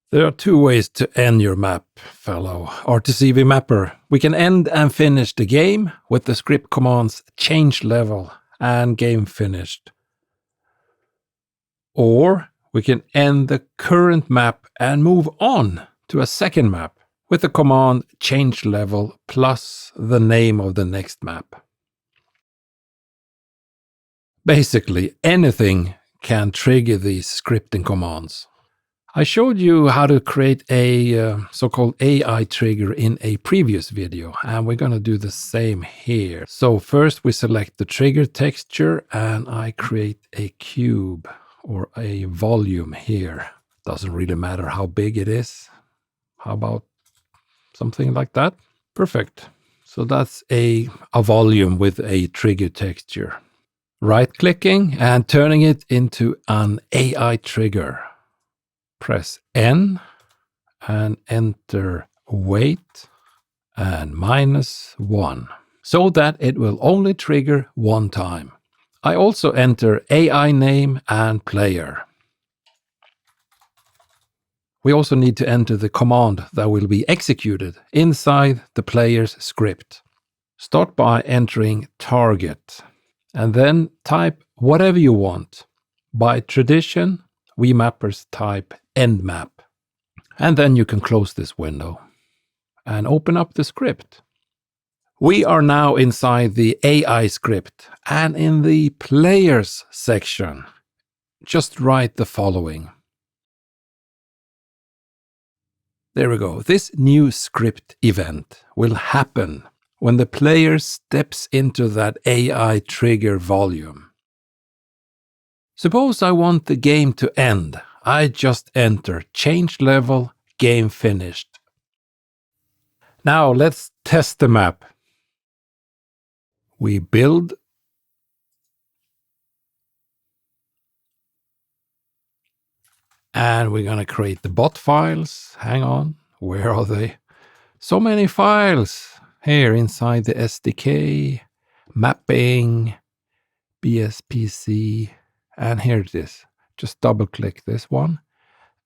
There are two ways to end your map, fellow RtCW mapper. We can end and finish the game with the script commands change level and game finished. Or we can end the current map and move on to a second map with the command change level plus the name of the next map. Basically, anything can trigger these scripting commands. I showed you how to create a so-called AI trigger in a previous video, and we're going to do the same here. So first we select the trigger texture and I create a cube or a volume here. Doesn't really matter how big it is. How about something like that? Perfect. So that's a volume with a trigger texture. Right-clicking and turning it into an AI trigger. Press N and enter weight and -1 so that it will only trigger one time. I also enter AI name and player. We also need to enter the command that will be executed inside the player's script. Start by entering target and then type whatever you want. By tradition, we mappers type end map. And then you can close this window and open up the script. We are now inside the AI script, and in the players section, just write the following. There we go. This new script event will happen when the player steps into that AI trigger volume. Suppose I want the game to end. I just enter change level, game finished. Now let's test the map. We build. And we're going to create the bot files. Hang on, where are they? So many files here inside the SDK, mapping, BSPC, and here it is. Just double click this one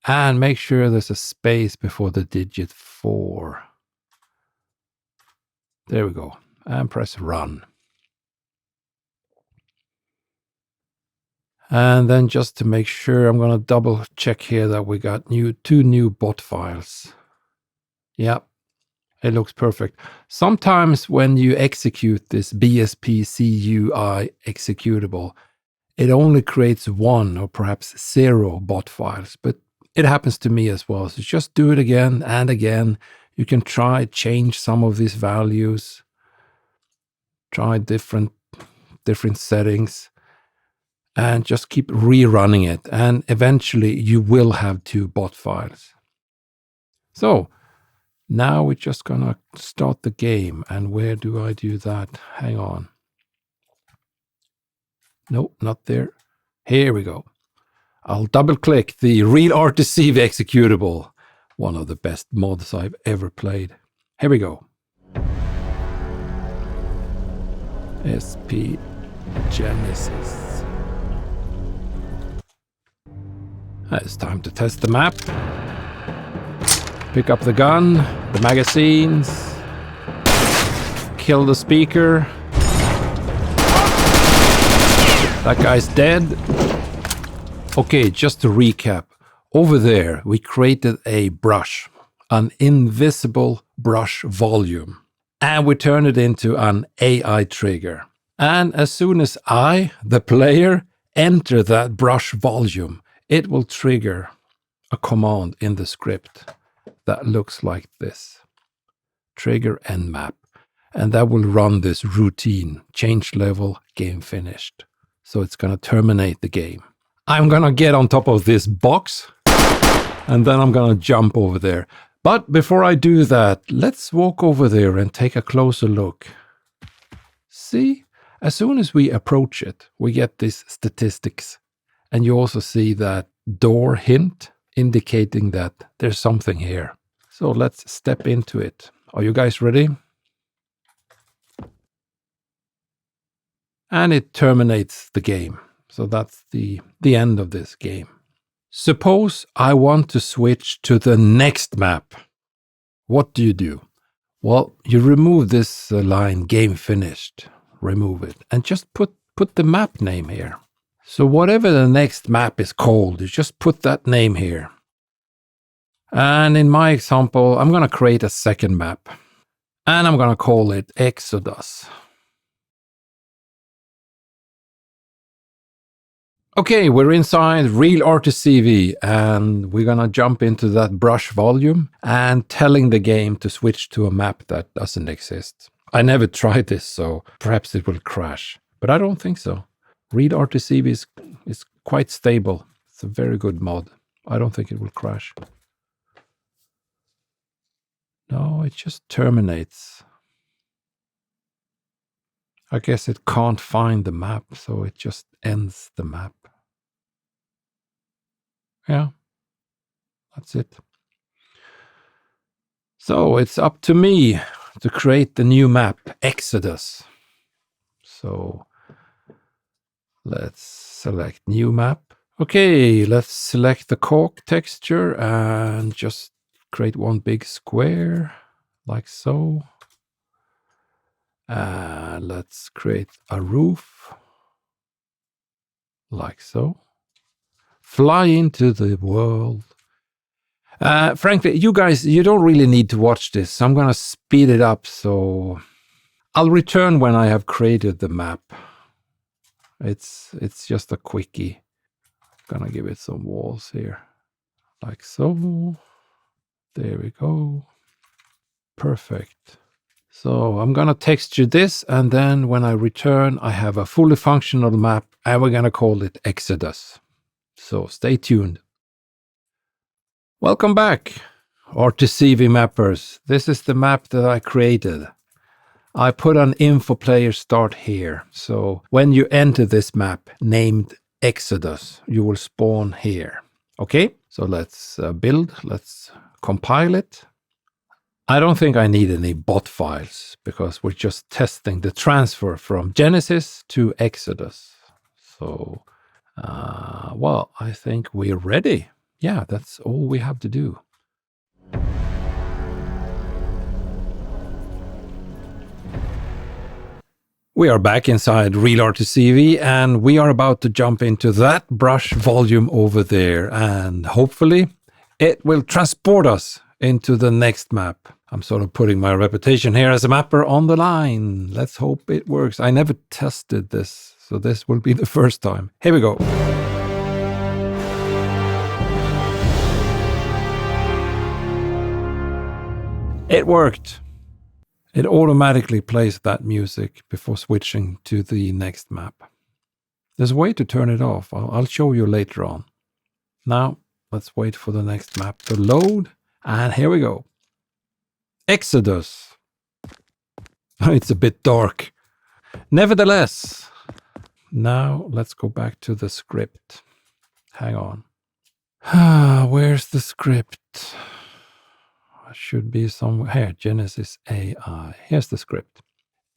and make sure there's a space before the digit 4. There we go. And press run. And then just to make sure, I'm going to double check here that we got two new bot files. Yep, it looks perfect. Sometimes when you execute this BSPCUI executable, it only creates 1 or perhaps 0 bot files, but it happens to me as well. So just do it again and again. You can change some of these values, try different settings, and just keep rerunning it. And eventually you will have 2 bot files. So now we're just gonna start the game. And where do I do that? Hang on. Nope, not there. Here we go. I'll double click the real RtCW executable. One of the best mods I've ever played. Here we go. SP Genesis. It's time to test the map. Pick up the gun, the magazines, kill the speaker. That guy's dead. Okay, just to recap. Over there, we created a brush, an invisible brush volume, and we turned it into an AI trigger. And as soon as I, the player, enter that brush volume, it will trigger a command in the script that looks like this. Trigger end map. And that will run this routine, change level, game finished. So it's going to terminate the game. I'm going to get on top of this box and then I'm going to jump over there. But before I do that, let's walk over there and take a closer look. See, as soon as we approach it, we get these statistics. And you also see that door hint indicating that there's something here. So let's step into it. Are you guys ready? And it terminates the game. So that's the end of this game. Suppose I want to switch to the next map. What do? Well, you remove this line, game finished. Remove it. And just put the map name here. So whatever the next map is called, you just put that name here. And in my example, I'm going to create a second map. And I'm going to call it Exodus. Okay, we're inside Real RtCW, and we're gonna jump into that brush volume and telling the game to switch to a map that doesn't exist. I never tried this, so perhaps it will crash, but I don't think so. Real RtCW is quite stable. It's a very good mod. I don't think it will crash. No, it just terminates. I guess it can't find the map, so it just ends the map. Yeah, that's it. So it's up to me to create the new map, Exodus. So let's select new map. Okay, let's select the cork texture and just create one big square like so. Let's create a roof like so. Fly into the world. Frankly, you guys, you don't really need to watch this. I'm going to speed it up, so I'll return when I have created the map. It's just a quickie. I'm going to give it some walls here, like so. There we go. Perfect. So I'm going to texture this, and then when I return, I have a fully functional map, and we're going to call it Exodus. So stay tuned. Welcome back, RtCW mappers. This is the map that I created. I put an info player start here. So when you enter this map named Exodus, you will spawn here. Okay, so let's build, let's compile it. I don't think I need any bot files because we're just testing the transfer from Genesis to Exodus. So, well, I think we're ready. Yeah, that's all we have to do. We are back inside Real RtCW, and we are about to jump into that brush volume over there, and hopefully it will transport us into the next map. I'm sort of putting my reputation here as a mapper on the line. Let's hope it works. I never tested this, so this will be the first time. Here we go. It worked. It automatically plays that music before switching to the next map. There's a way to turn it off. I'll show you later on. Now, let's wait for the next map to load. And here we go. Exodus. It's a bit dark. Nevertheless, now let's go back to the script. Hang on. Where's the script? Should be somewhere here. Genesis AI. Here's the script.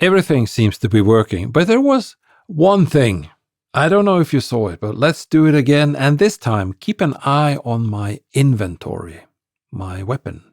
Everything seems to be working, but there was one thing. I don't know if you saw it, but let's do it again. And this time, keep an eye on my inventory, my weapon.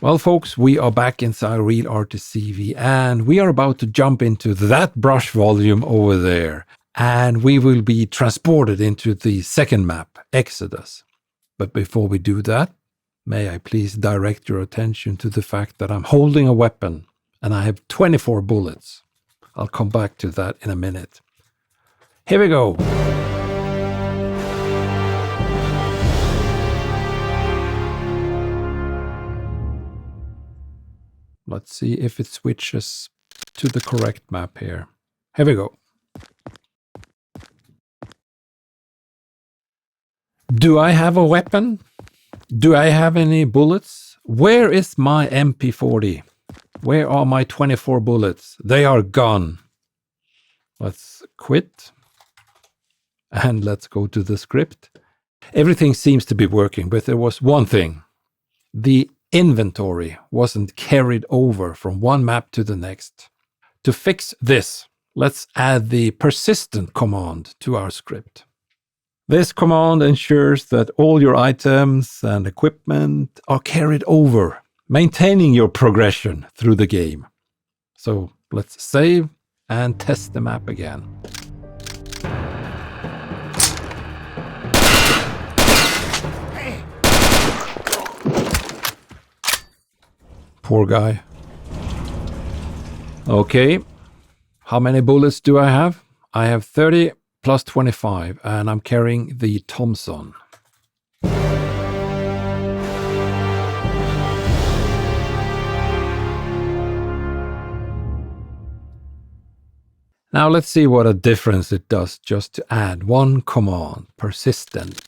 Well, folks, we are back inside Real RtCW, and we are about to jump into that brush volume over there, and we will be transported into the second map, Exodus. But before we do that, may I please direct your attention to the fact that I'm holding a weapon, and I have 24 bullets. I'll come back to that in a minute. Here we go. Let's see if it switches to the correct map here. Here we go. Do I have a weapon? Do I have any bullets? Where is my MP40? Where are my 24 bullets? They are gone. Let's quit. And let's go to the script. Everything seems to be working, but there was one thing. the inventory wasn't carried over from one map to the next. To fix this, let's add the persistent command to our script. This command ensures that all your items and equipment are carried over, maintaining your progression through the game. So let's save and test the map again. Poor guy. Okay, how many bullets do I have? I have 30 plus 25, and I'm carrying the Thompson. Now let's see what a difference it does just to add one command, persistent.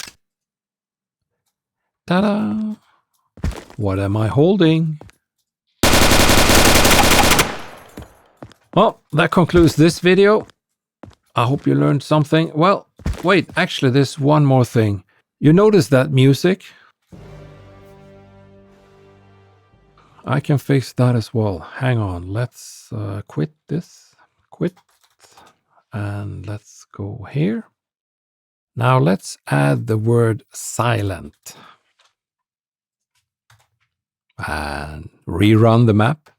Ta-da! What am I holding? Well, that concludes this video. I hope you learned something. Well, wait, actually there's one more thing. You notice that music? I can fix that as well. Hang on, let's quit this. Quit. And let's go here. Now let's add the word silent. And rerun the map.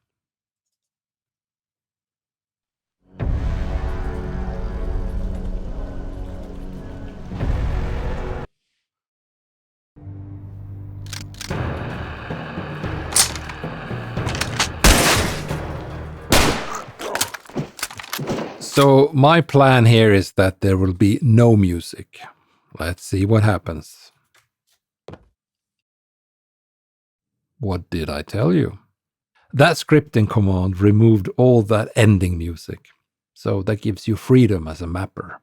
So my plan here is that there will be no music. Let's see what happens. What did I tell you? That scripting command removed all that ending music. So that gives you freedom as a mapper.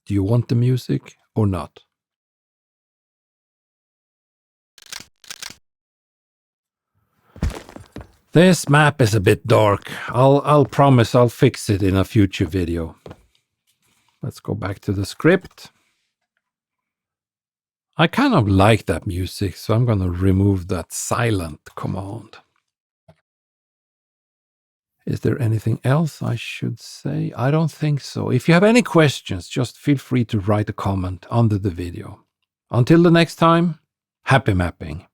Do you want the music or not? This map is a bit dark. I'll promise I'll fix it in a future video. Let's go back to the script. I kind of like that music, so I'm going to remove that silent command. Is there anything else I should say? I don't think so. If you have any questions, just feel free to write a comment under the video. Until the next time, happy mapping.